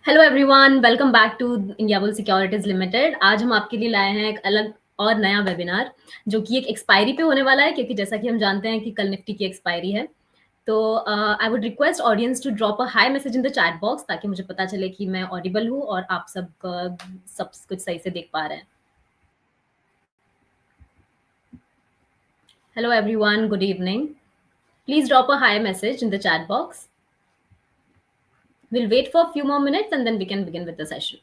Hello everyone, welcome back to Indiabulls securities limited. आज हम आपके लिए लाए हैं एक अलग और नया वेबिनार जो कि एक एक्सपायरी पे होने वाला है, क्योंकि जैसा कि हम जानते हैं कि कल निफ्टी की एक्सपायरी है। तो I would request audience to drop a hi message in the chat box, ताकि मुझे पता चले कि मैं ऑडिबल हूँ और आप सब कुछ सही से देख पा रहे हैं। Hello everyone, good evening. Please drop a hi message in the chat box. We'll wait for a few more minutes and then we can begin with the session.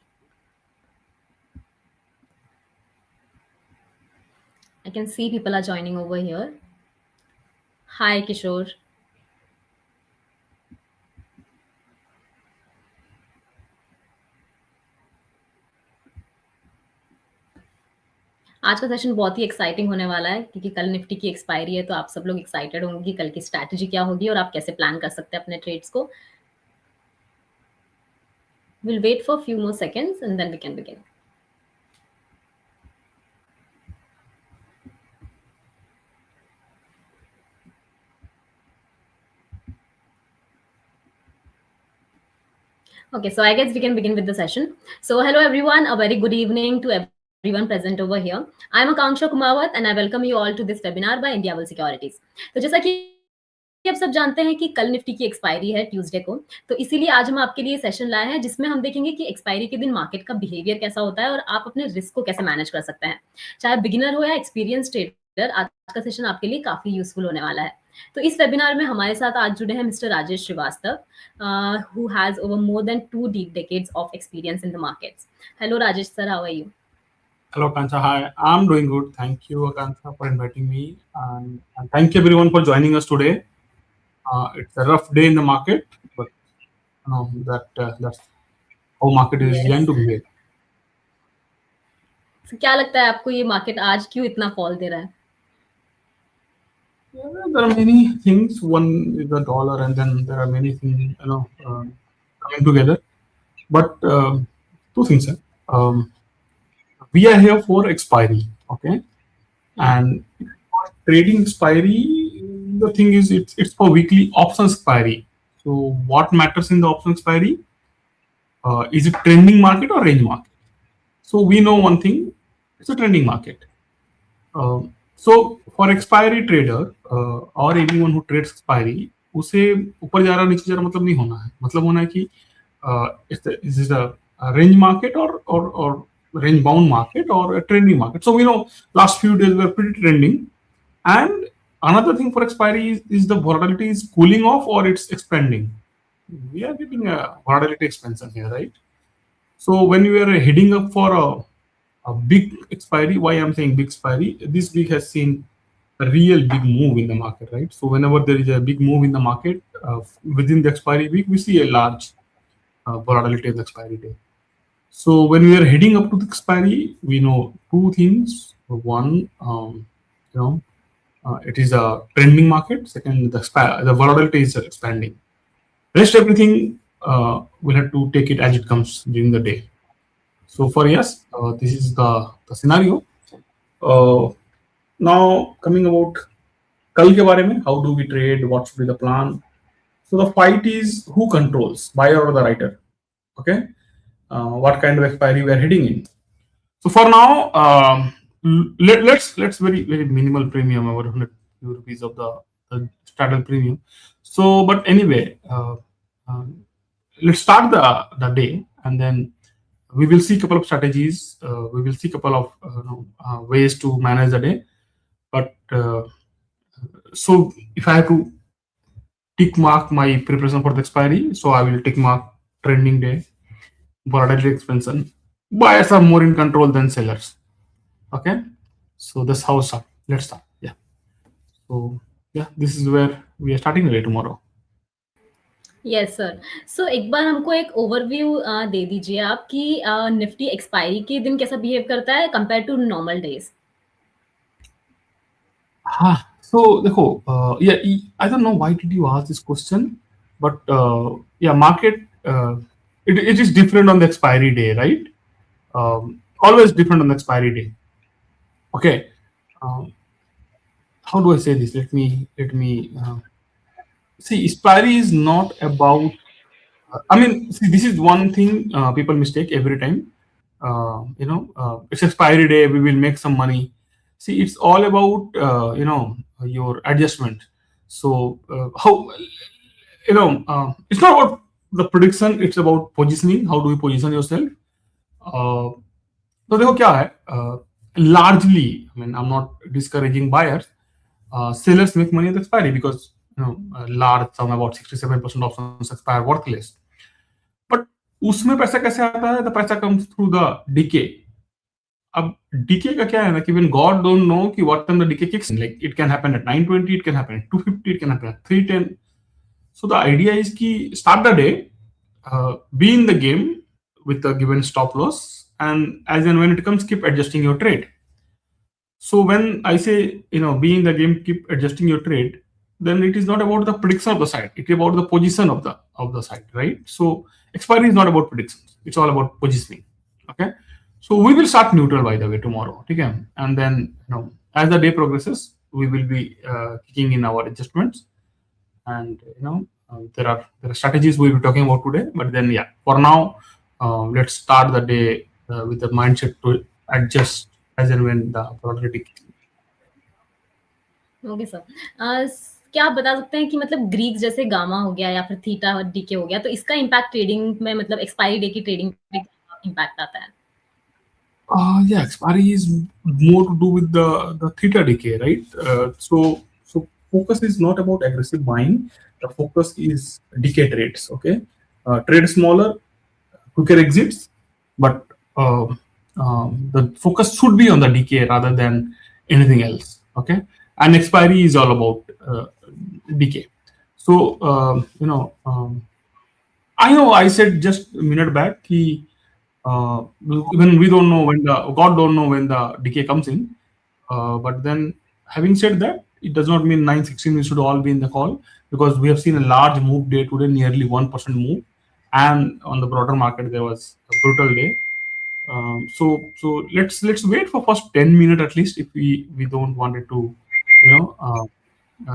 I can see people are joining over here. Hi, Kishore. आज का session बहुत ही exciting होने वाला है, क्योंकि कल Nifty की expiry है। तो आप सब लोग एक्साइटेड होंगे कि कल की स्ट्रैटेजी क्या होगी और आप कैसे प्लान कर सकते हैं अपने ट्रेड्स को। We'll wait for a few more seconds and then we can begin. Okay, so I guess we can begin with the session. So hello everyone, a very good evening to everyone present over here. I'm Akanksha Kumawat and I welcome you all to this webinar by Indiabulls Securities. तो जैसा कि आप सब जानते हैं कि कल Nifty की एक्सपायरी है ट्यूसडे को, तो इसीलिए आज हम आपके लिए सेशन लाए हैं जिसमें हम देखेंगे कि एक्सपायरी के दिन मार्केट का बिहेवियर कैसा होता है और आप अपने रिस्क को कैसे मैनेज कर सकते हैं। चाहे बिगिनर हो या एक्सपीरियंस ट्रेडर, आज का सेशन आपके लिए काफी यूजफुल होने वाला है। तो इस वेबिनार में हमारे साथ आज जुड़े हैं mister Rajesh Shrivastava, who has over more than 2 deep decades of experience in the markets. Hello Rajesh sir, how are you? Hello, Akansha. Hi, I'm doing good. Thank you, Akansha, for inviting me. And thank you, everyone, for joining us today. It's a rough day in the market, but that's how market is designed to behave. So, क्या लगता है आपको ये market आज क्यों इतना fall दे रहा है? There are many things. One is the dollar, and then there are many things, coming together. But two things. We are here for expiry, okay? And for trading expiry, the thing is it's for weekly option expiry. So what matters in the option expiry? Is it trending market or range market? So we know one thing, it's a trending market. So for expiry trader or anyone who trades expiry, उसे ऊपर जा रहा नीचे जा रहा मतलब नहीं होना है। मतलब होना है कि is this a range market or range bound market or a trending market. So we know last few days were pretty trending. And another thing for expiry is the volatility is cooling off or it's expanding. We are getting a volatility expansion here, right? So when we are heading up for a big expiry, why I'm saying big expiry, this week has seen a real big move in the market, right? So whenever there is a big move in the market within the expiry week, we see a large volatility of the expiry day. So when we are heading up to the expiry, we know two things. One, it is a trending market. Second, the volatility is expanding. Rest everything we'll have to take it as it comes during the day. So for yes, this is the scenario. Now coming about कल के बारे में, how do we trade? What should be the plan? So the fight is who controls, buyer or the writer. Okay, what kind of expiry we are heading in. So for now, let's very minimal premium, over 100 rupees of the starter premium. So, but anyway, let's start the day, and then we will see a couple of strategies. We will see a couple of ways to manage the day. But so if I have to tick mark my preparation for the expiry, so I will tick mark trending day, volatility expansion. Buyers are more in control than sellers. Okay, so that's how start. Let's start. Yeah. So yeah, this is where we are starting today tomorrow. Yes sir. So एक बार हमको एक overview दे दीजिए आप कि Nifty expiry के दिन कैसा बिहेव करता है कंपेयर टू नॉर्मल डेज। हाँ, so देखो, yeah, I don't know why did you ask this question, but yeah, market it is different on the expiry day, right? Always different on the expiry day. Okay, how do I say this? Let me see. Expiry is not about I mean, see, this is one thing people mistake every time. It's expiry day. We will make some money. See, it's all about your adjustment. So how it's not about the prediction. It's about positioning. How do you position yourself? Uh, तो देखो क्या है largely, I mean, I'm not discouraging buyers. Sellers make money at expiry because large sum, about 67% options expire worthless. But उसमें पैसा कैसे आता है? The पैसा comes through the decay. अब decay का क्या है ना कि when God don't know कि what time the decay kicks in, like it can happen at 9:20, it can happen at 2:50, it can happen at 3:10. So the idea is कि start the day, be in the game with a given stop loss, and as and when it comes, keep adjusting your trade. So when I say, be in the game, keep adjusting your trade, then it is not about the prediction of the side. It is about the position of the side, right? So expiry is not about predictions. It's all about positioning. Okay. So we will start neutral, by the way, tomorrow. Okay. And then, as the day progresses, we will be kicking in our adjustments. And there are strategies we'll be talking about today. But then, yeah, for now, let's start the day with the mindset to adjust as and when the volatility. Okay sir. क्या आप बता सकते हैं कि मतलब Greek जैसे gamma हो गया या फिर थीटा और डीके हो गया, तो इसका इम्पैक्ट ट्रेडिंग में मतलब एक्सपायरी डे की ट्रेडिंग पे इम्पैक्ट आता है? Yeah, expiry is more to do with the theta decay, right? So focus is not about aggressive buying. The focus is decay trades. Okay, trade smaller, quicker exits, but the focus should be on the decay rather than anything else. Okay, and expiry is all about decay. So I know I said just a minute back he when we don't know when the God don't know when the decay comes in. But then having said that, it does not mean 9:16 we should all be in the call, because we have seen a large move day today, nearly 1% move, and on the broader market there was a brutal day. So let's wait for first 10 minutes at least if we don't want it to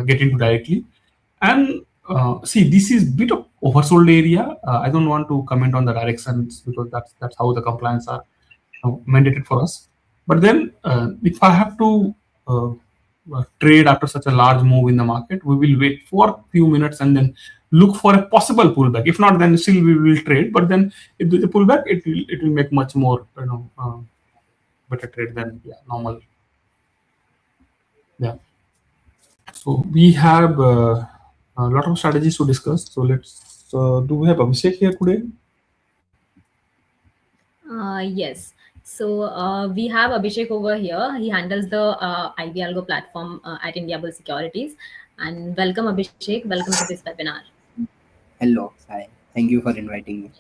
get into directly. And see, this is bit of oversold area. I don't want to comment on the directions because that's how the compliance are mandated for us. But then, if I have to trade after such a large move in the market, we will wait for a few minutes and then look for a possible pullback. If not, then still we will trade. But then, if there's a pullback, it will make much more better trade than normal. Yeah. So we have a lot of strategies to discuss. So let's. Do we have Abhishek here today? Yes. So we have Abhishek over here. He handles the IB Algo platform at Indiabulls Securities. And welcome, Abhishek. Welcome to this webinar. Hello. Hi. Thank you for inviting me.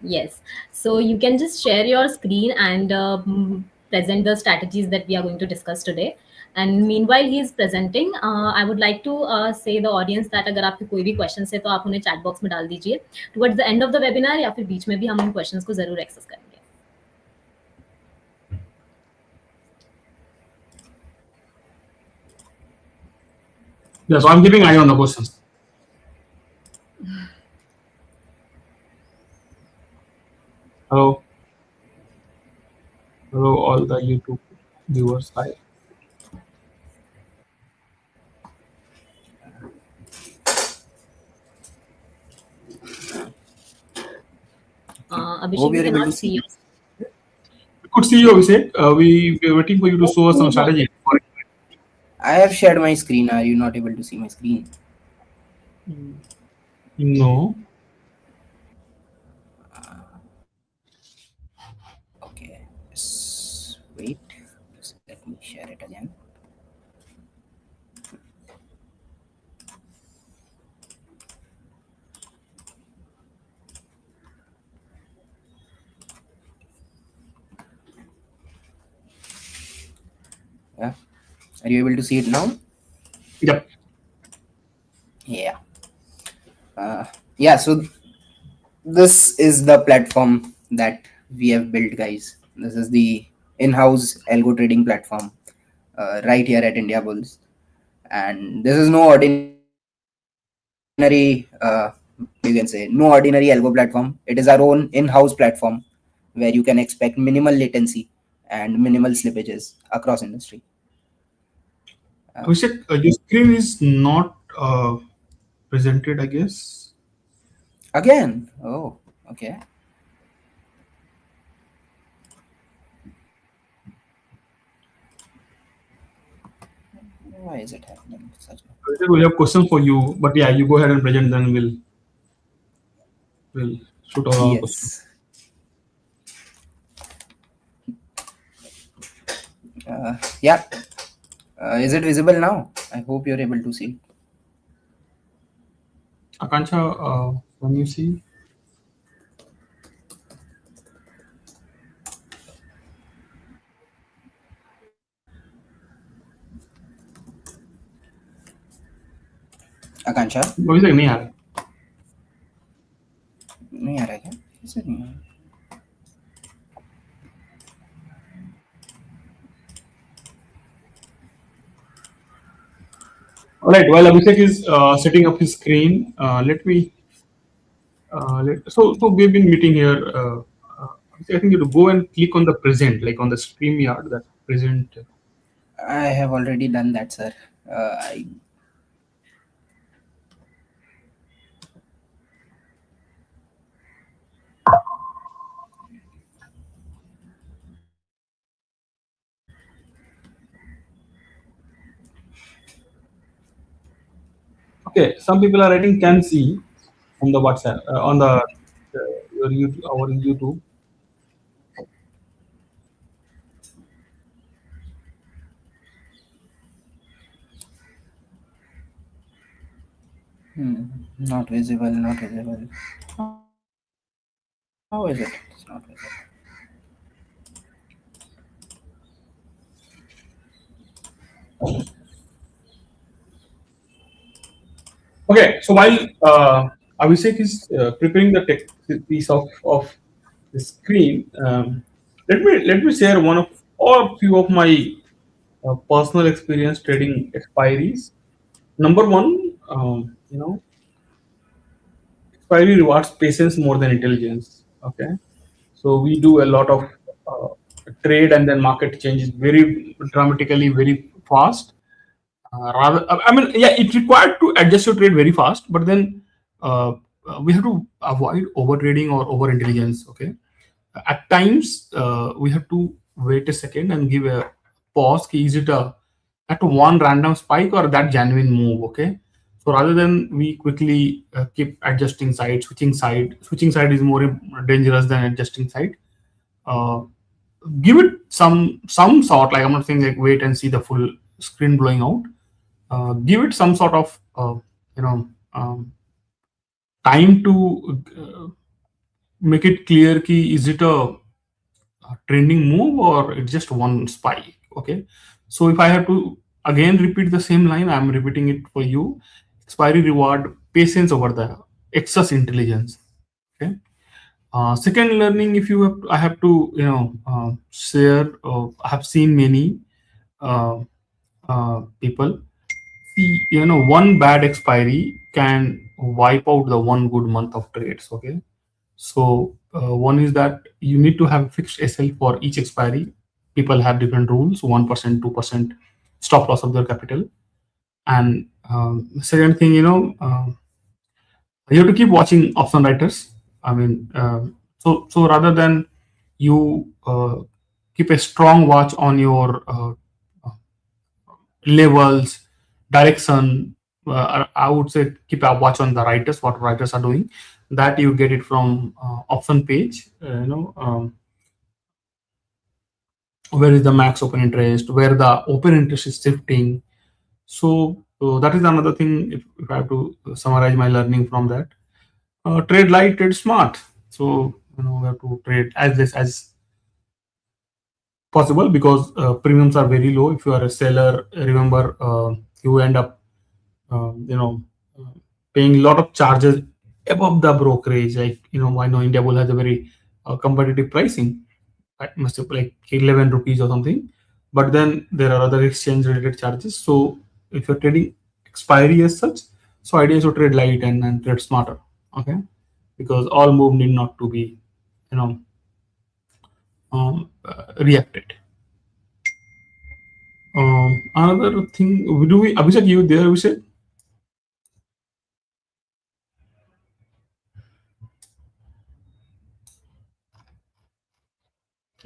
Yes. So you can just share your screen and present the strategies that we are going to discuss today. And meanwhile he is presenting, I would like to say the audience that अगर आपके कोई भी questions है तो आप उन्हें chat box में डाल दीजिए towards the end of the webinar, या फिर बीच में भी हम उन questions को जरूर access करेंगे. Yeah, so I'm keeping eye on the questions. Hello. Hello, all the YouTube viewers. Hi. Abhishek, Hope we you're able cannot to see see. you. We could see you, Abhishek. We're waiting for you to show us some strategy. I have shared my screen. Are you not able to see my screen? No. Okay. Just wait. Just let me share it again. Yeah. Are you able to see it now? Yep. Yeah. Yeah. So this is the platform that we have built, guys. This is the in-house algo trading platform right here at Indiabulls, and this is no ordinary market maker. you can say no ordinary algo platform. It is our own in-house platform where you can expect minimal latency and minimal slippages across industry. Abhishek, your screen is not presented, I guess. Again, oh, okay. Why is it happening? Such Abhishek, we have questions for you, but yeah, you go ahead and present, then we'll shoot all our questions. yes. Yeah. Is it visible now? I hope you're able to see. Akansha, when you see, Akanksha Abhishek नहीं आ रहा. नहीं आ रहा है क्या? कैसे नहीं आ रहा? All right. While Abhishek is setting up his screen, let me. So we've been meeting here. Abhishek, I think you have to go and click on the present, like on the StreamYard, that present. I have already done that, sir. I Okay, some people are writing can see on the WhatsApp on the your YouTube, our YouTube. not visible, not visible. How is it? It's not visible. Okay, so while Abhishek is preparing the text piece of the screen, let me share one of or few of my personal experience trading expiries. Number one, expiry rewards patience more than intelligence. Okay, so we do a lot of uh, trade, and then market changes very dramatically, very fast. I mean, yeah, it required to adjust your trade very fast, but then uh, we have to avoid over trading or over intelligence. Okay, at times we have to wait a second and give a pause. Is it a at one random spike or that genuine move? Okay, so rather than we quickly keep adjusting side, switching side is more dangerous than adjusting side. Uh, Give it some sort, like I'm not saying like wait and see the full screen blowing out. Give it some sort of you know time to make it clear ki is it a trending move or it's just one spike. Okay, so if I have to again repeat the same line, I'm repeating it for you. Expiry reward patience over the excess intelligence. Okay. Second learning, if you have, I have to share. I have seen many uh, people see, one bad expiry can wipe out the one good month of trades. Okay, so one is that you need to have fixed SL for each expiry. People have different rules: 1%, 2% stop loss of their capital. And second thing, you have to keep watching option writers. I mean, so rather than you keep a strong watch on your levels, direction. I would say keep a watch on the writers, what writers are doing. That you get it from option page. Where is the max open interest? Where the open interest is shifting. So that is another thing. If I have to summarize my learning from that, trade light, trade smart. So we have to trade as less as possible because premiums are very low. If you are a seller, remember you end up uh, paying a lot of charges above the brokerage. Like I know Indiabull has a very competitive pricing. It must be like 11 rupees or something. But then there are other exchange related charges. So if you're trading expiry as such, so idea is to trade light and trade smarter. Okay, because all move need not to be, you know, reacted. Another thing, do we Abhishek, you there, Abhishek?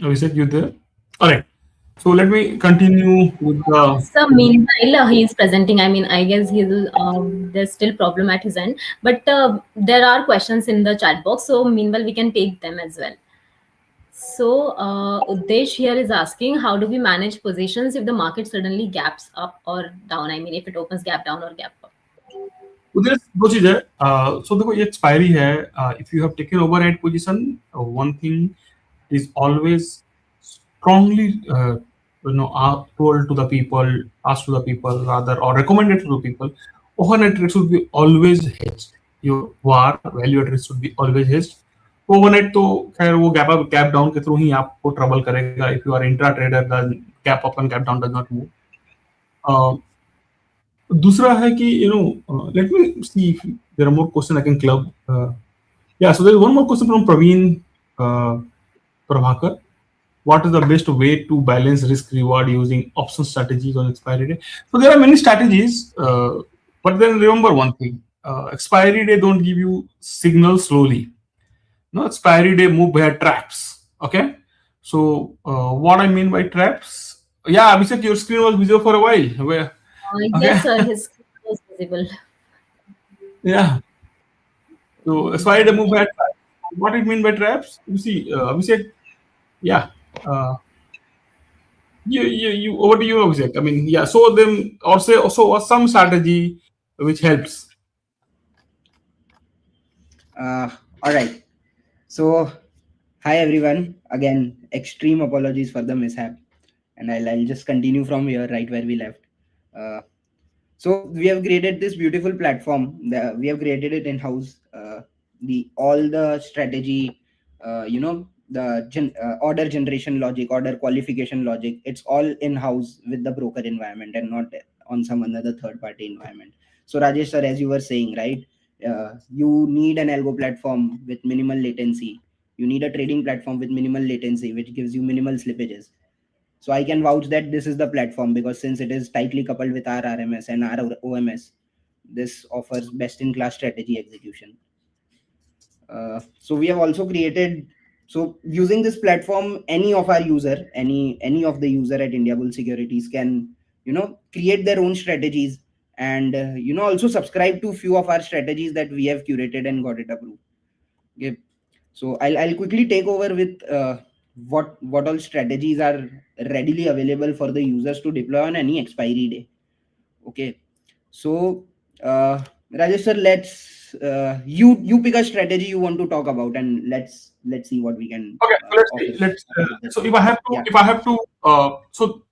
Abhishek, you there? All right. So let me continue with the. So meanwhile, he is presenting. I mean, I guess he'll. There's still problem at his end, but there are questions in the chat box. So meanwhile, we can take them as well. So Uddesh here is asking, how do we manage positions if the market suddenly gaps up or down? I mean, if it opens gap down or gap up. उधर दो चीज है सो देखो ये expiry है if you have taken over at position one thing is always strongly told to the people, asked to the people rather, or recommended to the people. Overnight trades should be always hedged. Your VAR value at risk should be always hedged. Overnight तो खैर वो gap up gap down के through ही आपको trouble करेगा if you are intra trader the gap up and gap down does not move दूसरा है कि let me see if there are more question I can club yeah, so there's one more question from Praveen Prabhakar. What is the best way to balance risk reward using option strategies on expiry day? So there are many strategies, but then remember one thing: expiry day don't give you signal slowly. No, expiry day move by traps. Okay, so what I mean by traps? Yeah, Abhishek, your screen was visible for a while. Where? Okay. Yes, sir, his screen was visible. Yeah. So expiry day move by traps. What it mean by traps? You see, Abhishek. Yeah. Uh, you over to you, Abhishek. I mean, yeah. So them or say also some strategy which helps. All right. So, hi everyone. Again, extreme apologies for the mishap, and I'll just continue from here, right where we left. Uh, so we have created this beautiful platform. We have created it in house. The all the strategy, order generation logic, order qualification logic. It's all in house with the broker environment and not on some another third party environment. So Rajesh sir, as you were saying, right? You need an algo platform with minimal latency. You need a trading platform with minimal latency, which gives you minimal slippages. So I can vouch that this is the platform, because since it is tightly coupled with our RMS and our OMS, this offers best in class strategy execution. So we have also created, so using this platform, any of our user, any of the user at Indiabulls Securities can create their own strategies, and also subscribe to few of our strategies that we have curated and got it approved. Okay. So I'll quickly take over with what all strategies are readily available for the users to deploy on any expiry day. Okay. So Rajesh sir, let's you pick a strategy you want to talk about, and let's see what we can. Okay, so let's see. So if I have to, so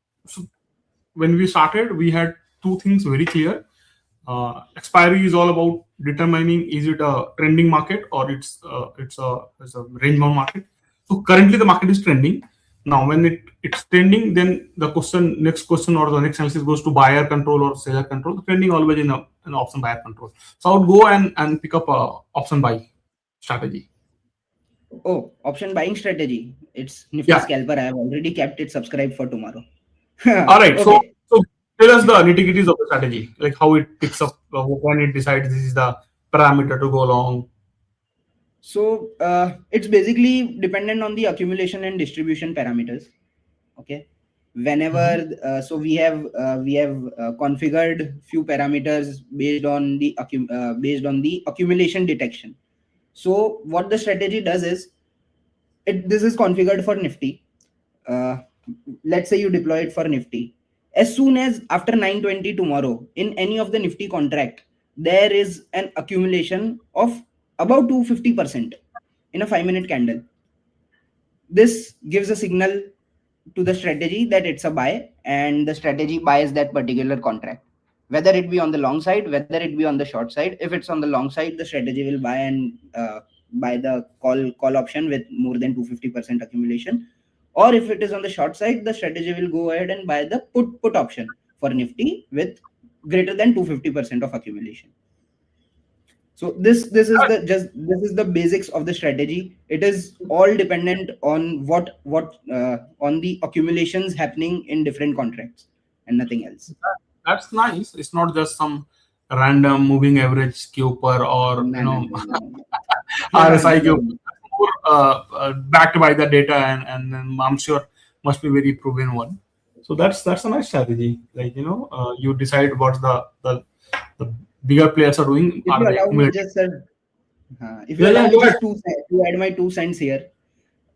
when we started, we had two things very clear. Expiry is all about determining is it a trending market or it's a range bound market. So currently the market is trending. Now when it's trending, then the next question or the next analysis goes to buyer control or seller control. The trending always in an option buyer control. So I would go and pick up a option buy strategy. Oh, option buying strategy. It's Nifty Scalper. I have already kept it subscribed for tomorrow. All right. Okay. So tell us the nitty-gritties of the strategy, like how it picks up, when it decides this is the parameter to go along. So it's basically dependent on the accumulation and distribution parameters. Okay. Whenever so we have configured few parameters based on the accumulation detection. So what the strategy does is, this is configured for Nifty. Let's say you deploy it for Nifty. As soon as after 9:20 tomorrow, in any of the Nifty contract, there is an accumulation of about 250% in a 5-minute candle. This gives a signal to the strategy that it's a buy, and the strategy buys that particular contract, whether it be on the long side, whether it be on the short side. If it's on the long side, the strategy will buy and buy the call option with more than 250% accumulation. Or if it is on the short side, the strategy will go ahead and buy the put option for Nifty with greater than 250% of accumulation. So this is the basics of the strategy. It is all dependent on what on the accumulations happening in different contracts and nothing else. That's nice. It's not just some random moving average skewer or No, no, no, no, no. RSI No, skewer. no. More backed by the data, and then I'm sure must be very proven one. So that's a nice strategy. Like you decide what the bigger players are doing. If Are you they allow me, accumulating? just sir, if you Yeah, allow yeah, me, go ahead. just to add my 2 cents here.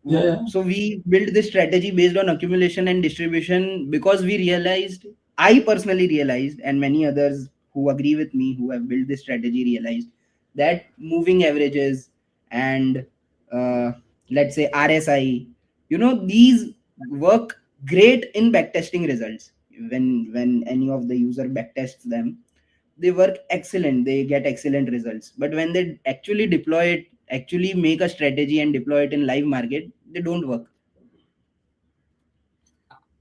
Yeah, yeah. So we built this strategy based on accumulation and distribution because we realized, I personally realized, and many others who agree with me who have built this strategy realized that moving averages and uh, let's say RSI, these work great in backtesting results. When any of the user backtests them, they work excellent, they get excellent results, but when they actually deploy it, actually make a strategy and deploy it in live market, they don't work.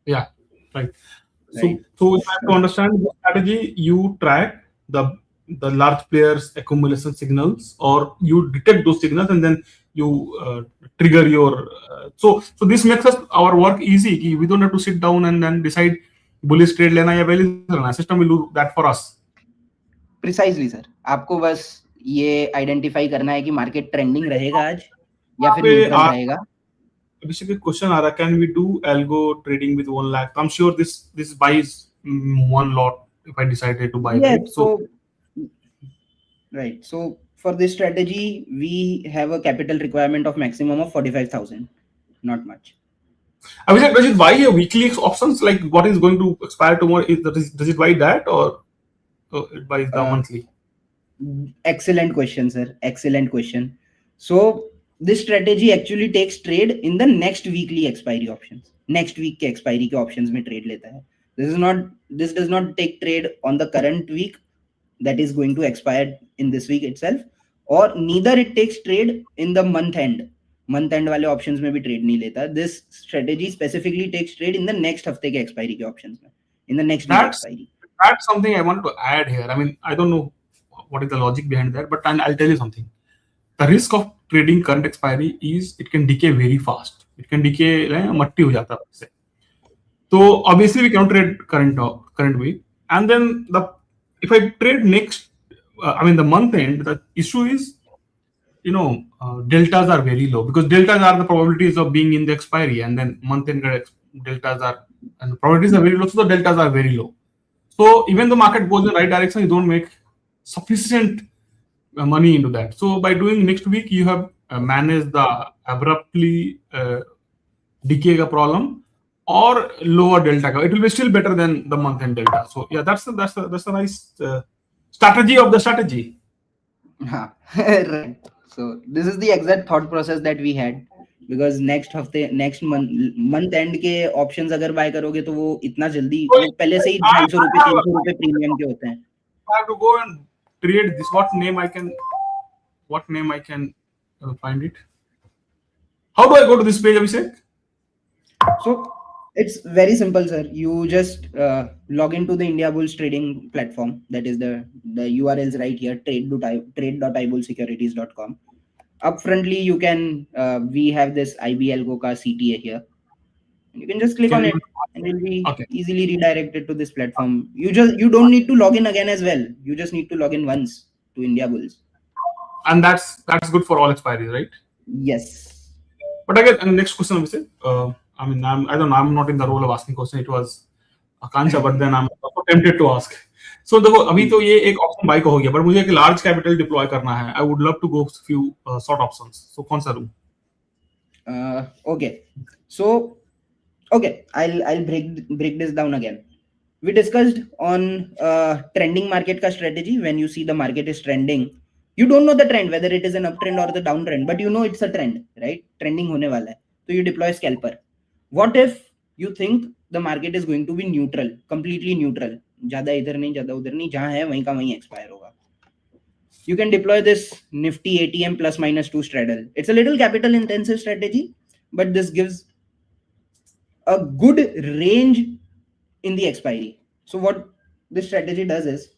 Yeah, right. Right. So if I have to understand the strategy, you track the large players' accumulation signals, or you detect those signals, and then you trigger your. So this makes us our work easy. कि We don't have to sit down and then decide bullish trade लेना या bearish लेना. System will do that for us. Precisely sir, आपको बस ये identify करना है कि मार्केट ट्रेंडिंग रहेगा आज या यहाँ फिर पे न्यूट्रल रहेगा. Basically question आ रहा है, can we do algo trading with 1 lakh? I'm sure this buys one lot if I decided to buy, Yes, right? So so right. So for this strategy, we have a capital requirement of maximum of 45,000. Not much. I was like, does it buy a weekly options? Like what is going to expire tomorrow? Does it buy that, or it buys the Uh, monthly? Excellent question, sir. Excellent question. So this strategy actually takes trade in the next weekly expiry options. Next week के expiry के options में trade लेता है. This does not take trade on the current week that is going to expire in this week itself, or neither it takes trade in the month end. Month end वाले options में भी trade नहीं लेता. This strategy specifically takes trade in the next हफ्ते के expiry के options में, in the next week That's expiry. that's something I want to add here. I mean, I don't know what is the logic behind that, but I'll tell you something. The risk of trading current expiry is it can decay very fast. It can decay like मट्टी हो जाता है उससे. So obviously we cannot trade current week, and then if I trade next, I mean the month end, the issue is deltas are very low because deltas are the probabilities of being in the expiry, and then month end deltas are, and the probabilities are very low, so the deltas are very low. So even the market goes in the right direction, you don't make sufficient money into that. So by doing next week, you have managed the abruptly decay problem or lower delta. It will be still better than the month end delta. So yeah, that's a nice strategy of the strategy. Right. So this is the exact thought process that we had, because next month end के options अगर buy करोगे तो वो इतना जल्दी, So वो पहले से ही I 250 रुपए have 300 रुपए प्रीमियम के होते हैं. I have to go and trade this. What name I can find it? How do I go to this page, Abhishek? So it's very simple, sir. You just log into the Indiabulls trading platform. That is the URLs right here, trade.ibullsecurities.com. Upfrontly, you can we have this IB Algo ka CTA here. You can just click Can on you? it and you'll be Okay, easily redirected to this platform. You don't need to log in again as well. You just need to log in once to Indiabulls. and that's good for all expiries, right? Yes. But again, and the next question, Abhishek. I mean, I don't know. I'm not in the role of asking question. It was Akansha, but then I'm also tempted to ask. So देखो अभी तो ये एक option buy का हो गया, but मुझे एक लार्ज कैपिटल डिप्लॉय करना है. I would love to go few short options. So कौन सा लूं? Okay. So okay, I'll break this down again. We discussed on trending market ka strategy. When you see the market is trending, you don't know the trend whether it is an uptrend or the downtrend, but you know it's a trend, right? Trending hone wala hai, so you deploy scalper. What if you think the market is going to be neutral, completely neutral, ज़्यादा इधर नहीं ज़्यादा उधर नहीं, जहाँ है वहीं का वहीं expire होगा? You can deploy this nifty ATM plus minus 2 straddle. It's a little capital intensive strategy, but this gives a good range in the expiry. So what this strategy does is,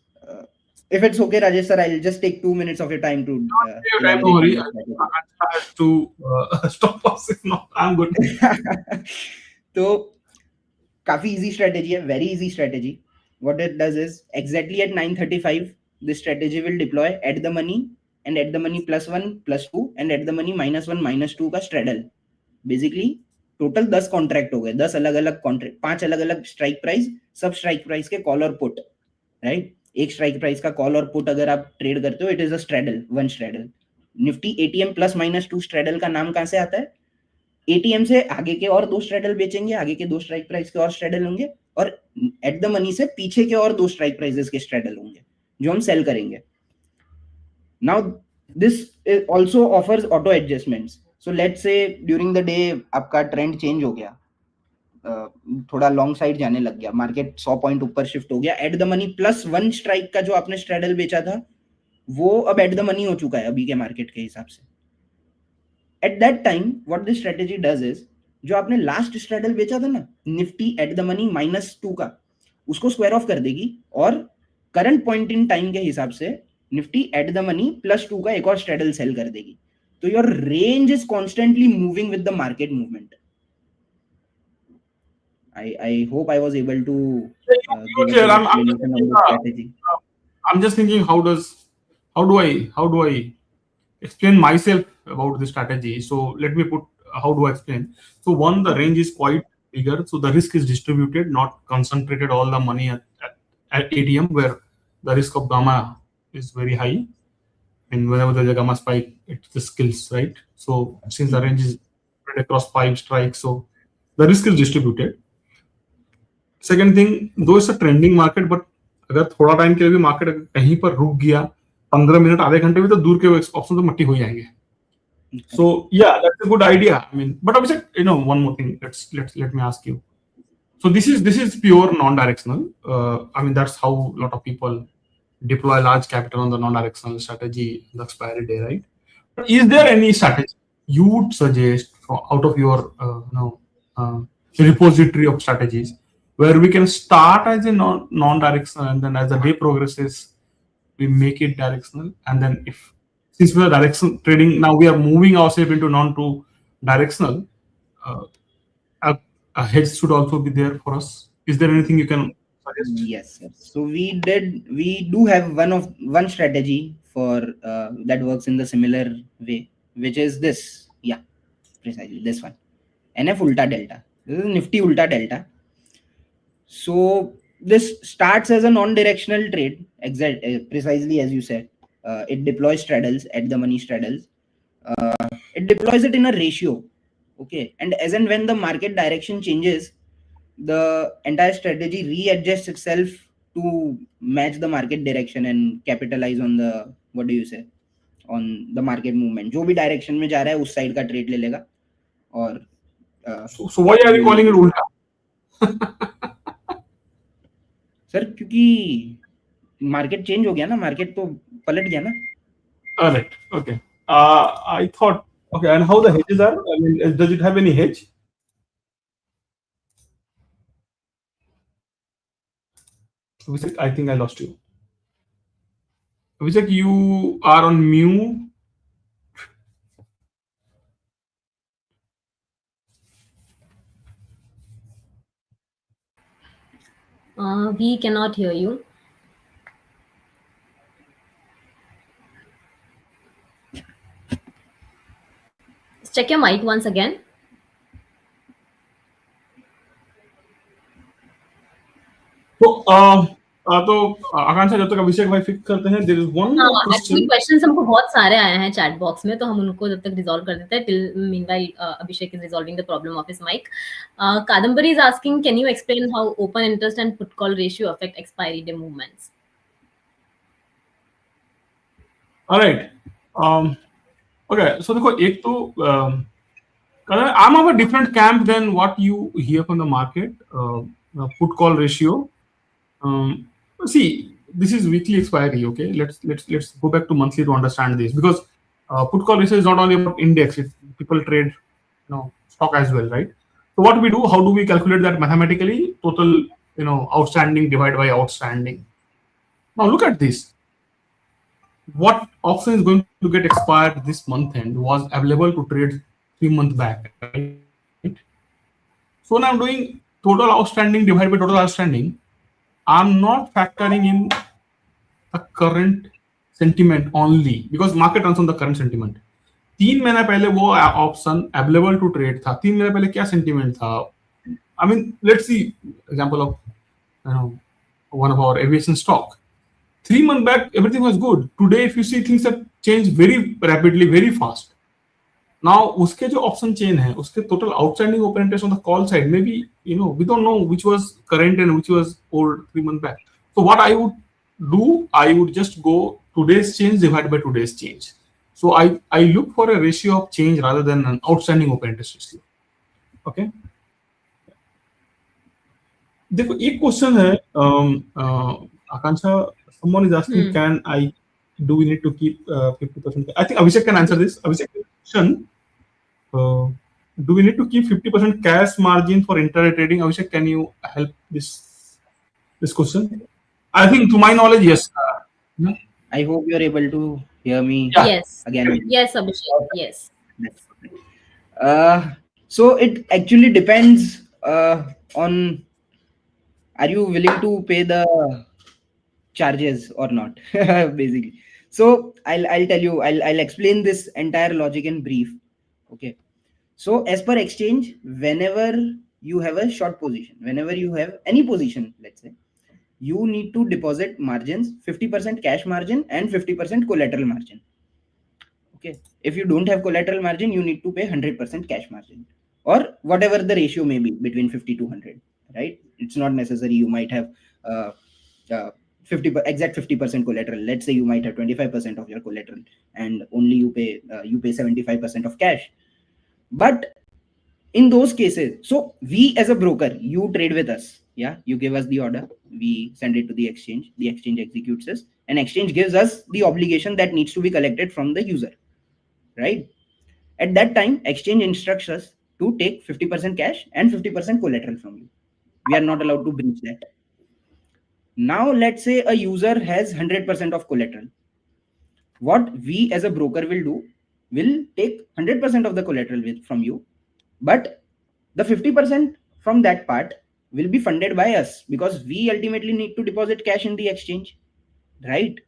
If it's okay, Rajesh sir, I'll just take 2 minutes of your time to Your time, elaborate don't on worry. the I have to stop us. If not, I'm good. strategy. So, काफी easy strategy है, very easy strategy. What it does is exactly at 9:35, this strategy will deploy at the money and at the money +1 +2 and at the money -1 -2 का straddle. Basically total 10 contract हो गए, 10 अलग अलग contract, 5 अलग अलग strike price, सब strike price के call और पुट, राइट. एक स्ट्राइक प्राइस का कॉल और पुट अगर आप ट्रेड करते हो, it is a straddle, one straddle. Nifty ATM +-2 straddle का नाम कहां से आता है? एटीएम से आगे के और 2 स्ट्रेडल बेचेंगे, आगे के 2 स्ट्राइक प्राइस के और स्ट्रेडल होंगे, और एट द मनी से पीछे के और 2 स्ट्राइक प्राइसेस के स्ट्रेडल होंगे जो हम सेल करेंगे. Now this also offers auto adjustments. So let's say during the day आपका ट्रेंड चेंज हो गया, थोड़ा लॉन्ग साइड जाने लग गया, मार्केट 100 पॉइंट ऊपर शिफ्ट हो गया, एट द मनी +1 स्ट्राइक का जो आपने स्ट्रेडल बेचा था वो अब एट द मनी हो चुका है अभी के मार्केट के हिसाब से. At that time what this strategy does is, जो आपने लास्ट स्ट्रेडल बेचा था ना निफ्टी एट द मनी -2 का, उसको स्क्वायर ऑफ कर देगी और करंट पॉइंट इन टाइम के हिसाब से निफ्टी एट द मनी +2 का एक और स्ट्रेडल सेल कर देगी. तो your range is constantly moving with the market movement. I hope I was able to give a good explanation on the strategy. I'm just thinking how do I explain myself about the strategy. So let me put how do I explain. So one, the range is quite bigger, so the risk is distributed, not concentrated all the money at ATM where the risk of gamma is very high, and whenever there's a gamma spike it just kills, right? So since the range is spread across 5 strikes, so the risk is distributed. Second thing, though it's a trending market, but अगर थोड़ा time के लिए भी market कहीं पर रुक गया 15 minute आधे घंटे भी, तो दूर के ऑप्शन तो मट्टी हो जाएंगे. So yeah that's a good idea. I mean, but अभी you know one more thing, let me ask you. So this is pure non-directional. I mean that's how a lot of people deploy large capital on the non-directional strategy in the expiry day, right? But is there any strategy you would suggest out of your repository of strategies where we can start as a non-directional, and then as the day progresses we make it directional, and then since we are directional trading now, we are moving ourselves into non-to directional, a hedge should also be there for us. Is there anything you can suggest? Yes, sir. So we do have one strategy for that works in the similar way, which is this. Yeah, precisely this one. NF ulta delta. This is Nifty ulta delta. So this starts as a non-directional trade, precisely as you said. It deploys straddles at the money straddles. It deploys it in a ratio. Okay, and as and when the market direction changes, the entire strategy readjusts itself to match the market direction and capitalize on the, what do you say, on the market movement. जो भी direction में जा रहा है उस side का trade ले लेगा. और so why are you calling it ulta? Sir क्योंकि मार्केट चेंज हो गया ना, मार्केट तो पलट गया ना. Alright, okay. I thought, okay, and how the hedges are? I mean, does it have any hedge? Abhishek, I think I lost you. Abhishek, you are on mute. We cannot hear you. Check your mic once again. तो आकांक्षा, जब तक अभिषेक भाई fix करते हैं, there is one more question. Questions हमको बहुत सारे आए हैं चैट बॉक्स में, तो हम उनको जब तक रिजॉल्व कर देते हैं. Till meanwhile Abhishek is resolving the problem of his mic. Kadambari is asking, can you explain how open interest and put call ratio affect expiry day movements? Alright. Okay, so देखो, एक तो I'm of a different camp than what you hear from the market. Put call ratio. See, this is weekly expiry. Okay, let's go back to monthly to understand this, because put call ratio is not only about index. People trade, stock as well, right? So what we do? How do we calculate that mathematically? Total, outstanding divided by outstanding. Now look at this. what option is going to get expired this month end was available to trade 3 months back, right? So now I'm doing total outstanding divided by total outstanding. I'm not factoring in the current sentiment only because market runs on the current sentiment. 3 महीना पहले वो option available to trade था, 3 महीने पहले क्या sentiment था. I mean let's see example of one of our aviation stock. 3 months back everything was good. Today if you see things have changed very rapidly, very fast. Now उसके जो option chain है उसके total outstanding open interest on the call side में भी we don't know which was current and which was old 3 months back. So what I would do, I would just go today's change divided by today's change. So I look for a ratio of change rather than an outstanding open interest ratio. Okay. देखो एक question है आकांक्षा, someone is asking can I do we need to keep 50%. I think Abhishek can answer this. Abhishek, question, do we need to keep 50% cash margin for intraday trading? Abhishek, can you help this question? I think to my knowledge, yes. Yeah. I hope you're able to hear me Yes. again. Yes, Abhishek. Yes. That's perfect. So it actually depends on, are you willing to pay the charges or not, basically. So I'll tell you, I'll explain this entire logic in brief. Okay. So as per exchange, whenever you have a short position, whenever you have any position, let's say, you need to deposit margins, 50% cash margin and 50% collateral margin. Okay. If you don't have collateral margin, you need to pay 100% cash margin, or whatever the ratio may be between 50 to 100, right? It's not necessary. You might have uh, 50% 50% collateral. Let's say you might have 25% of your collateral and only you pay 75% of cash. But in those cases, so we as a broker, you trade with us. Yeah, you give us the order, we send it to the exchange executes this, and exchange gives us the obligation that needs to be collected from the user, right? At that time, exchange instructs us to take 50% cash and 50% collateral from you. We are not allowed to breach that. Now let's say a user has 100% of collateral. What we as a broker will do, will take 100% of the collateral from you, but the 50% from that part will be funded by us, because we ultimately need to deposit cash in the exchange, right?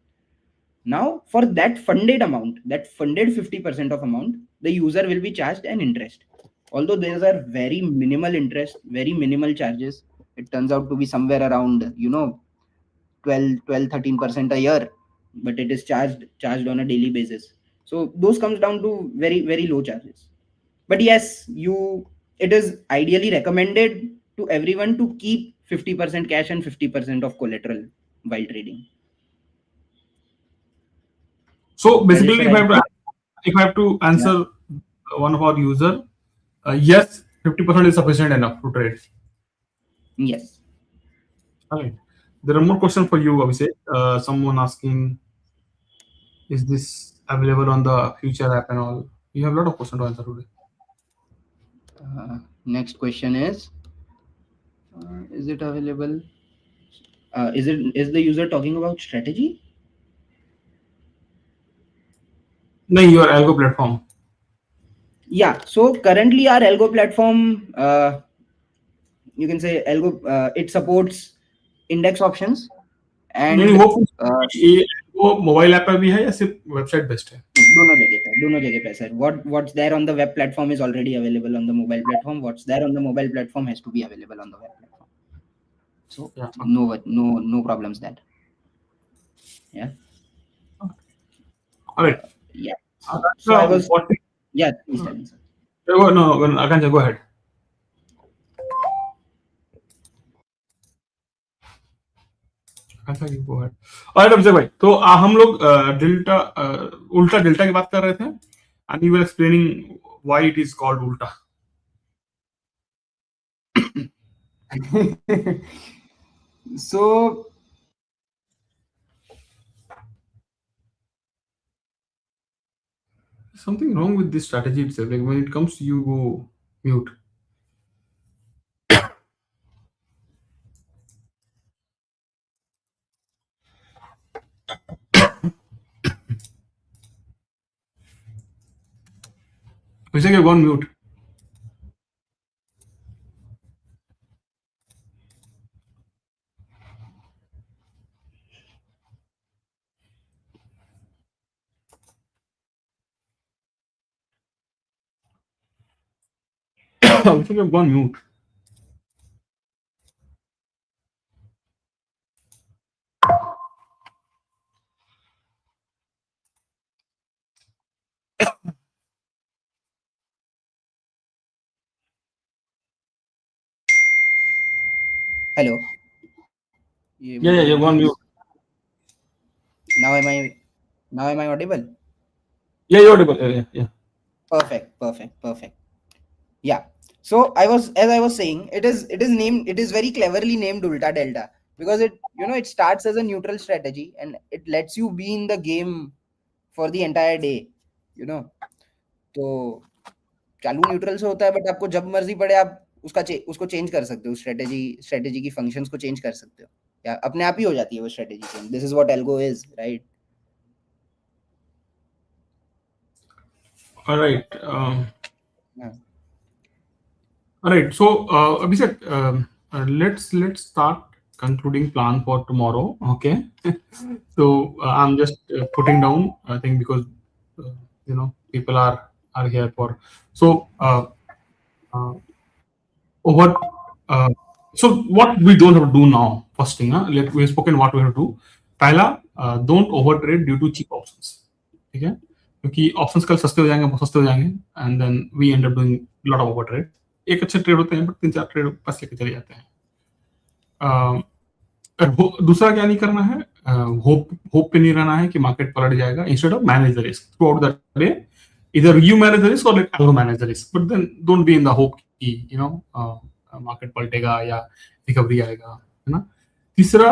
Now for that funded amount, that funded 50% of amount, the user will be charged an interest. Although these are very minimal interest, very minimal charges, it turns out to be somewhere around 12-13% a year, but it is charged on a daily basis. So those comes down to very, very low charges. But yes, it is ideally recommended to everyone to keep 50% cash and 50% of collateral while trading. So basically, Rajesh, if I have to answer one of our user, yes, 50% is sufficient enough to trade. yes. All right. There are more questions for you, Abhishek. Someone asking, is this available on the future app and all? You have a lot of questions to answer today. Next question is it available? Is the user talking about strategy? No, your algo platform. Yeah. So currently our algo platform, you can say algo, it supports index options and वो mobile app पे भी है या सिर्फ website based है? दोनों जगह पे sir. What's there on the web platform is already available on the mobile platform. What's there on the mobile platform has to be available on the web platform. So yeah, no problems there. Yeah. All right. Yeah. So I was. Yeah, please tell me, sir. No, Akansha, go ahead. अच्छा, you go ahead. और अभिषेक भाई, तो हम लोग delta उल्टा delta की बात कर रहे थे, and you were explaining why it is called ulta. So something wrong with this strategy itself. Like when it comes to you go mute. Abhishek, you've gone mute. Abhishek, you've gone mute. Hello. ये Yeah, मुझे you've gone mute. now am I audible? Yeah, you're audible. Yeah. Perfect. Yeah. So as I was saying, it is very cleverly named Ulta Delta because it starts as a neutral strategy and it lets you be in the game for the entire day. You know, तो चालू neutral से होता है but आपको जब मर्जी पड़े आप उसको चेंज कर सकते हो स्ट्रेटेजी की फंक्शंस को चेंज कर सकते हो या अपने आप ही हो जाती है वो strategy change this is what algo is right All right. All right. So, Abhishek, let's start concluding plan for tomorrow. Okay. So I'm just putting down. I think because people are here for. So what? Uh, so what we don't have to do now. First thing, we've spoken what we have to do. पहला, don't overtrade due to cheap options. ठीक है? क्योंकि options कल सस्ते हो जाएंगे, बहुत सस्ते हो जाएंगे, and then we end up doing lot of over trade. एक अच्छे ट्रेड होते हैं बट 3-4 ट्रेड पैसे लेके चले जाते हैं. दूसरा क्या नहीं करना है, होप पे नहीं रहना है कि मार्केट पलट जाएगा. Instead of manage the risk throughout the day, इधर यू मैनेज द रिस्क और let algo manage the risk, but then don't be in the hope कि मार्केट पलटेगा या रिकवरी आएगा, है ना. तीसरा,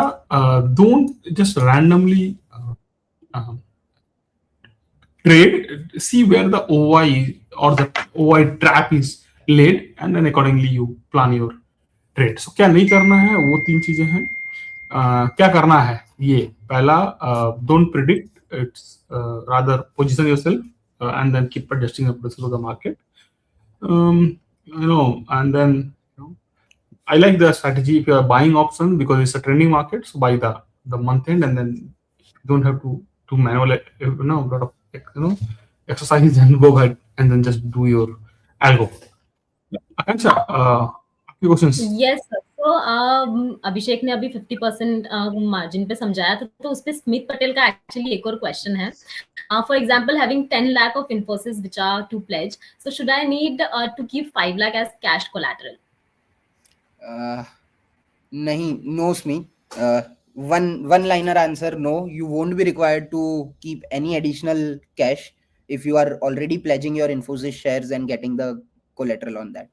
don't just randomly trade, see where the OI or the OI trap is laid, and then accordingly you plan your trade. So क्या नहीं करना है वो 3 चीजें हैं. क्या करना है, ये पहला, don't predict, it's rather position yourself and then keep adjusting the prices of the market. And then I like the strategy if you are buying options because it's a trending market, so buy the month end, and then you don't have to manual lot of exercise and go ahead and then just do your algo. Akansha, आपके questions? Yes sir. तो अभिषेक ने अभी 50% margin पे समझाया था, तो उस पे स्मिथ पटेल का एक्चुअली एक और क्वेश्चन है. For example, having 10 lakh of Infosys which are to pledge, so should I need to keep 5 lakh as cash collateral? नहीं, no Smith. one liner answer, no, you won't be required to keep any additional cash if you are already pledging your Infosys shares and getting the collateral on that.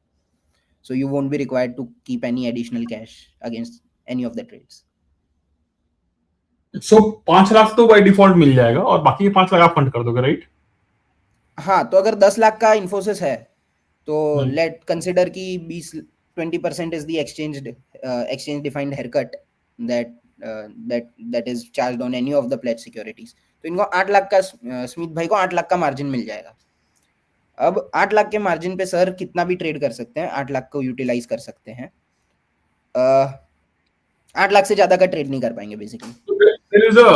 So you won't be required to keep any additional cash against any of the trades. So 5 lakh तो by default मिल जाएगा और बाकी के 5 लाख आप fund कर दोगे, right? हाँ, तो अगर 10 लाख का इन्फोसिस है तो लेट कंसिडर कि 20% is the exchange defined haircut that is charged on any of the pledged securities. तो इनको 8 लाख का स्मिथ भाई को 8 लाख का मार्जिन मिल जाएगा. अब 8 लाख के मार्जिन पे सर कितना भी ट्रेड कर सकते हैं, 8 लाख को यूटिलाइज कर सकते हैं. 8 लाख से ज्यादा का ट्रेड नहीं कर पाएंगे basically. There is a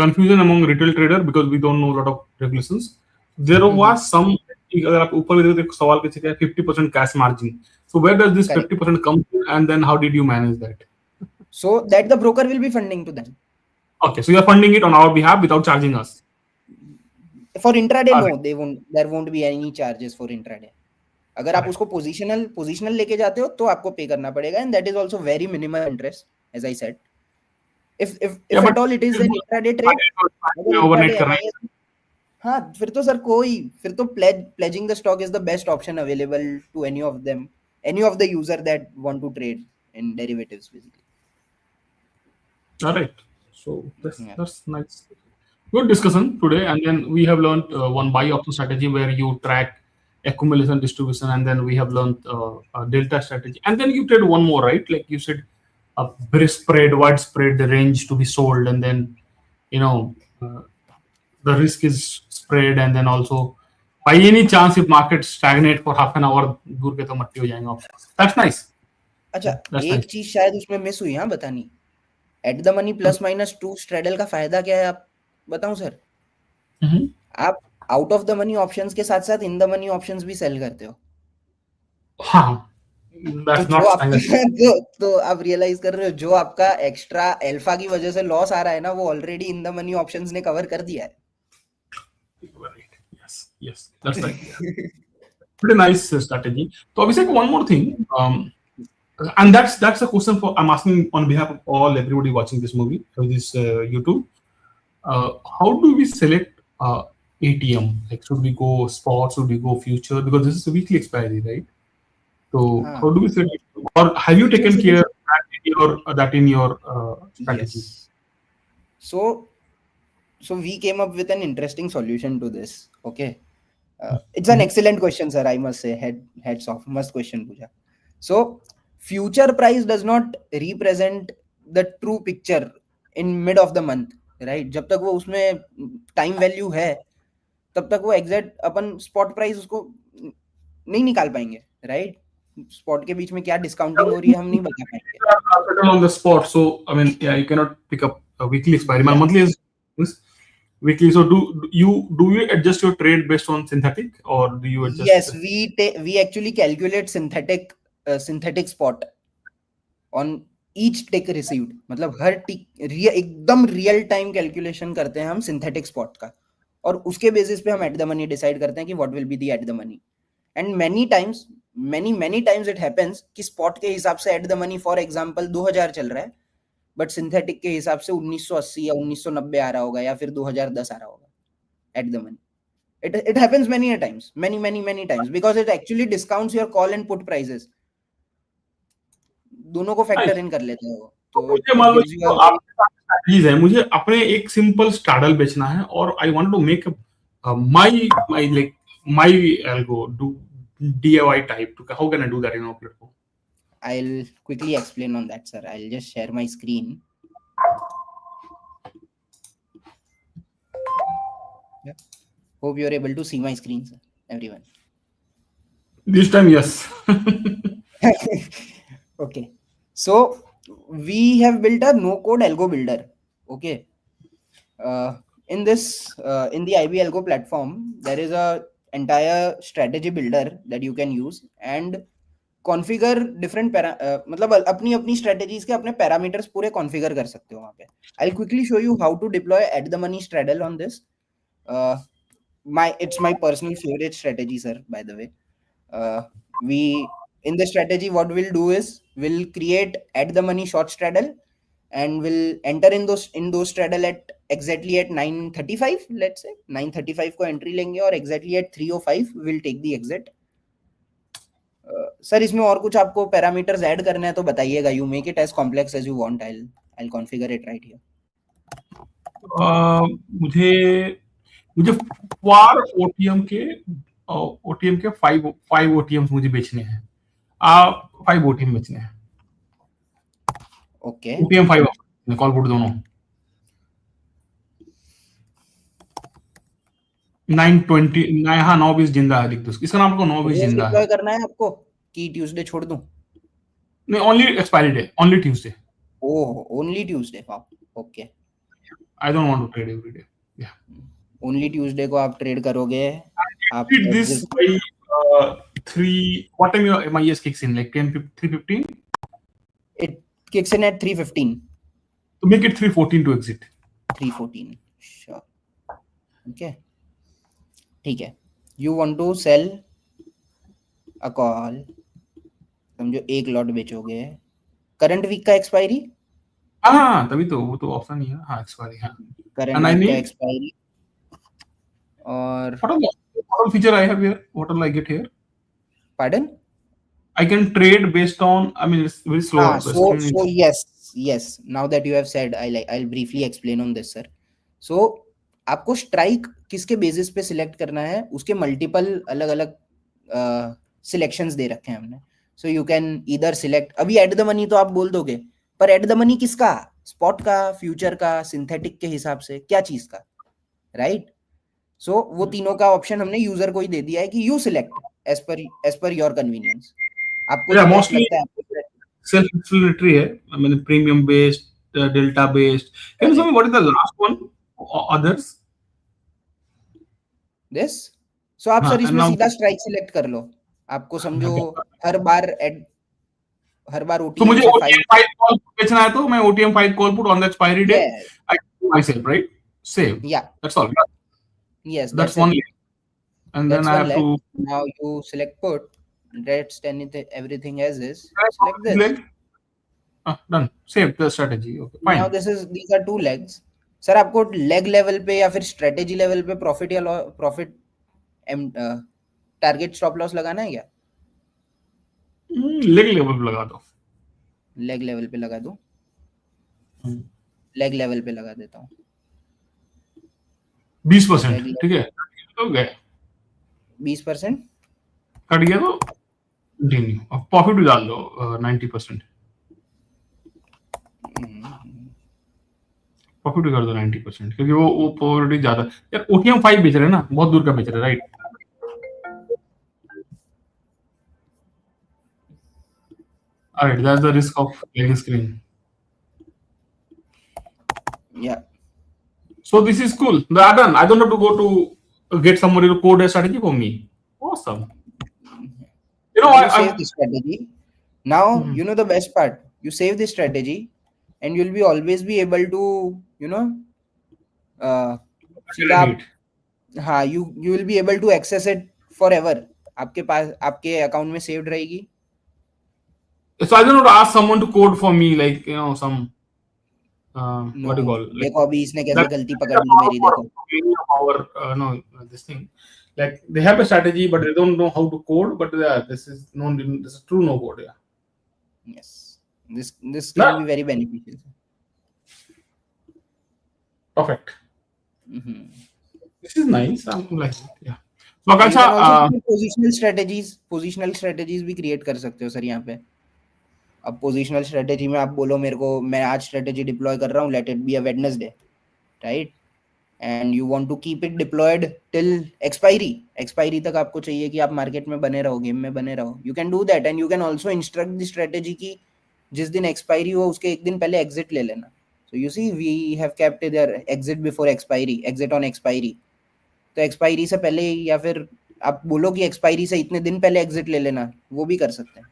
confusion among retail trader because we don't know a lot of regulations. There was some, अगर आप ऊपर भी देखो सवाल कैसे क्या 50% cash margin. So where does this 50% come from, and then how did you manage that? So that the broker will be funding to them. Okay, so you are funding it on our behalf without charging us. For intraday, no, there won't be any charges for intraday. अगर आप उसको positional लेके जाते हो तो आपको पे करना पड़ेगा, and that is also very minimal interest, as I said. If at all it is an intraday trade, overnight करना है. हाँ, फिर तो pledging the stock is the best option available to any of the user that want to trade in derivatives basically. All right, so that's nice. Good discussion today, and then we have learned one buy option strategy where you track accumulation distribution, and then we have learned a delta strategy, and then you trade one more, right? Like you said, a very widespread range to be sold, and then the risk is spread, and then also by any chance if market stagnate for half an hour, दूर के तो मट्टी हो जाएंगे option. That's nice. अच्छा, That's एक nice. चीज शायद उसमें मिस हुई, हाँ बतानी, एट द मनी +-2 स्ट्रेडल का फायदा क्या है, आप बताऊं सर? आप out of the money options के साथ साथ इन द मनी ऑप्शंस भी सेल करते हो. हाँ, तो that's जो not आपका standard. तो आप रियलाइज कर रहे हो, जो आपका एक्स्ट्रा अल्फा की वजह से लॉस आ रहा है ना, वो already in the money options ने कवर कर दिया है. Right. Yes, that's right. Yeah. Pretty nice strategy. So Abhishek, one more thing, and that's a question for I'm asking on behalf of all everybody watching this movie or this YouTube. How do we select ATM? Like, should we go spot? Should we go future? Because this is a weekly expiry, right? So हाँ. how do we select? Or have you taken care of that in your strategy? Yes. So we came up with an interesting solution to this. Okay. It's an excellent question, sir. I must say, heads off. Must question पूछा. So future price does not represent the true picture in mid of the month, right? जब तक वो उसमें time value है, तब तक वो exact अपन spot price उसको नहीं निकाल पाएंगे, right? Spot के बीच में क्या discounting हो रही है हम नहीं बता पाएंगे. Settle on the spot. So I mean, yeah, you cannot pick up a weekly expiry. My monthly is weekly. So do you adjust your trade based on synthetic, or do you adjust? Yes, we actually calculate synthetic spot on each tick received. मतलब हर tick एकदम real time calculation करते हैं हम synthetic spot का, और उसके basis पे हम एट द मनी डिसाइड करते हैं कि what will be the at the money. And many times it happens कि स्पॉट के हिसाब से at the money for example 2000 चल रहा है, बट सिंथेटिक के हिसाब से 1980 या 1990 आ रहा होगा, या फिर 2010 आ रहा होगा at the money. It happens many times because it actually discounts your call and put prices. दोनों को फैक्टर इन कर लेते हैं वो. तो मुझे मान लो कि आपके पास स्ट्रैटेजीज है, मुझे अपने एक सिंपल स्ट्रैडल बेचना है और I want to make my algo do DIY type. How can I do that in our platform? I'll quickly explain on that, sir. I'll just share my screen. Yeah. Hope you're able to see my screen, sir. Everyone. This time, yes. Okay. So we have built a no-code algo builder. Okay. In the IB algo platform, there is a entire strategy builder that you can use and configure different मतलब अपनी अपनी strategies के अपने parameters पूरे configure कर सकते हो वहाँ पे. I'll quickly show you how to deploy at the money straddle on this. It's my personal favorite strategy, sir, by the way. In the strategy, what we'll do is we'll create at the money short straddle, and we'll enter in those straddle at exactly at 9:35. Let's say 9:35 को entry लेंगे और exactly at 3:05 we'll take the exit. Sir इसमें और कुछ आपको parameters add करने हैं तो बताइएगा. You make it as complex as you want. I'll configure it right here. मुझे फार OTM के 5 OTMs मुझे बेचने हैं. 5 OTM बेचने हैं. ओके. OTM 5 कॉल पुट दोनों 9:20. हाँ 9:20 जिंदा है. लिख दो इसका नाम. आपको 9:20 जिंदा है. करना है आपको कि ट्यूसडे छोड़ दूं? नहीं, only expiry day, only Tuesday. Oh, only Tuesday. Okay. I don't want to trade every day. या ओनली ट्यूसडे को आप ट्रेड करोगे. आप this by 3 what time my ES kicks in, like 3:15. It kicks in at 3:15. To make it 3:14 to exit. 3:14. Sure. Okay. ठीक है. You want to sell a call. समझो एक lot बेचोगे. Current week का expiry. हाँ तभी तो वो तो ऑप्शन ही है. हाँ एक्सपायरी. हाँ करंट वीक का एक्सपायरी. और what all feature I have here? What all I get here? Pardon? I can trade based on. I mean, it's very slow. So yes. Now that you have said, I'll briefly explain on this, sir. So आपको strike किसके basis पे select करना है, उसके multiple अलग अलग selections दे रखे हैं हमने. So you can either select. अभी एट द मनी तो आप बोल दोगे, पर एट द मनी किसका? स्पॉट का, फ्यूचर का, सिंथेटिक के हिसाब से, क्या चीज का, राइट? सो वो तीनों का ऑप्शन हमने यूजर को ही दे दिया है कि you select as per your convenience, आपको Yeah, जो बेस्ट mostly लगता है आपको select self-explanatory है. I mean, premium based, delta based. Can you tell करें me what is the last one? Others? This. So आप हाँ, सर and इसमें now सीधा स्ट्राइक सिलेक्ट कर लो, आपको समझो हर बार हर बार तो ओटीएम मुझे से OTM 5। 5 कॉल बेचना है तो मैं OTM 5 call put on the expiry day. Yes, I do myself, right? Save. yeah, That's all. yes, That's that's one it. leg. And then That's I one have leg. to Now you select put, rest anything, everything as is. try Select three this. leg. Done. Save the strategy. Okay, Now fine. these are two legs. Sir आपको leg level पे या फिर strategy level पे profit या profit target stop loss लगाना है क्या? Leg level पे लगा दो. लेग लेवल पे लगा दो, लेग लेवल पे लगा देता हूँ 20%. लेग ठीक है, तो गए 20%। कट गया तो कंटिन्यू. अब प्रॉफिट भी डाल दो 90%. प्रॉफिट भी कर दो 90%, क्योंकि वो प्रोबेबिलिटी ज्यादा. यार OTM 5 बेच रहे हैं ना, बहुत दूर का बेच रहे हैं, right? Alright, that's the risk of leg screen. Yeah. So this is cool. Done. I don't have to go to get somebody to code a strategy for me. Awesome. You know, Now you I'm save the strategy. Now you know the best part. You save the strategy, and you'll be always be able to, you know, सीधा आप, हाँ, you will be able to access it forever. आपके पास आपके account में saved रहेगी. so I don't have to ask someone to code for me, like, you know, some No, what do you call, like देखो अभी इसने कैसे that गलती पकड़ ली मेरी, देखो. our no this thing, like they have a strategy but they don't know how to code, but yeah, this is true no code. Yeah. Yes, this can be very beneficial. Perfect. This is nice. I'm like, yeah. You can also create positional strategies भी create कर सकते हो sir यहाँ पे. अब positional strategy में आप बोलो मेरे को, मैं आज स्ट्रेटेजी डिप्लॉय कर रहा हूँ, let it be a Wednesday, right, and you want to keep it deployed till expiry तक आपको चाहिए कि आप मार्केट में बने रहो, गेम में बने रहो. You can do that, and you can also instruct the strategy की जिस दिन एक्सपायरी हो उसके एक दिन पहले एग्जिट ले लेना. So you see we have kept their exit before expiry, exit on expiry. तो एक्सपायरी से पहले या फिर आप बोलो कि एक्सपायरी से इतने दिन पहले एग्जिट ले लेना, वो भी कर सकते हैं.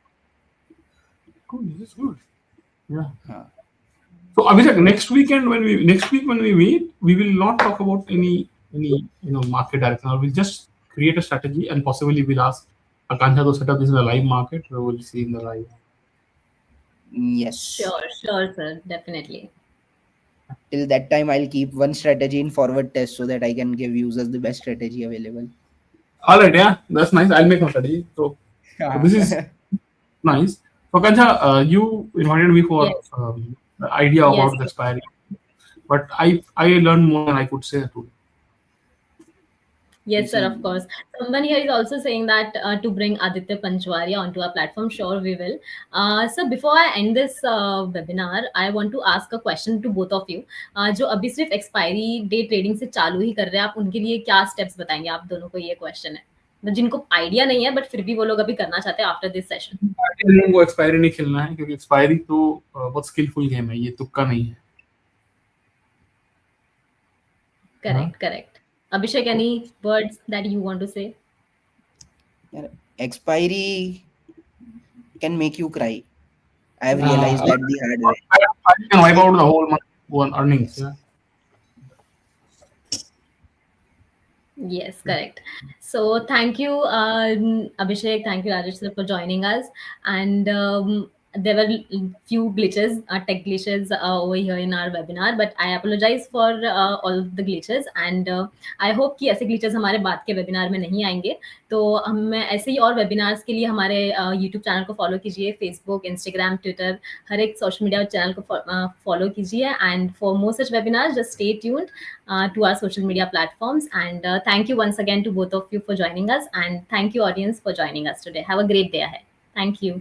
Cool, this is good. Yeah. हाँ. So Abhishek, next week when we meet, we will not talk about any market direction. We'll just create a strategy, and possibly we'll ask Akansha to set up this in a live market where we'll see in the live. Yes. Sure, sir. Definitely. Till that time, I'll keep one strategy in forward test so that I can give users the best strategy available. All right, yeah, that's nice. I'll make a strategy. So this is nice. So Akansha, you invited me for the idea about the expiry, but I learned more than I could say today. Yes, sir, of course. Someone here is also saying that to bring Aditya Panchwaria onto our platform. Sure, we will. So before I end this webinar, I want to ask a question to both of you. जो अभी सिर्फ expiry day trading से चालू ही कर रहे हैं, आप उनके लिए क्या स्टेप्स बताएंगे? आप दोनों को ये क्वेश्चन है, जिनको आइडिया नहीं है बट फिर भी वो लोग अभी करना चाहते हैं आफ्टर दिस सेशन. वो एक्सपायरी नहीं खेलना है, क्योंकि एक्सपायरी तो बहुत स्किलफुल गेम है, ये तुक्का नहीं है. Correct. Abhishek, any words that you want to say? Expiry can make you cry. I have realized that the hard way. I can wipe out the whole month earnings. Yeah. Yes, correct. So thank you, Abhishek. Thank you, Rajesh, sir, for joining us. And there were few glitches, tech glitches over here in our webinar, but I apologize for all the glitches, and I hope कि ऐसे glitches हमारे बाद के webinar में नहीं आएंगे. तो हम ऐसे ही और webinars के लिए हमारे YouTube चैनल को follow कीजिए, Facebook, Instagram, Twitter, हर एक social media चैनल को follow कीजिए. And for more such webinars, just stay tuned to our social media platforms. And thank you once again to both of you for joining us, and thank you audience for joining us today. Have a great day ahead. Thank you.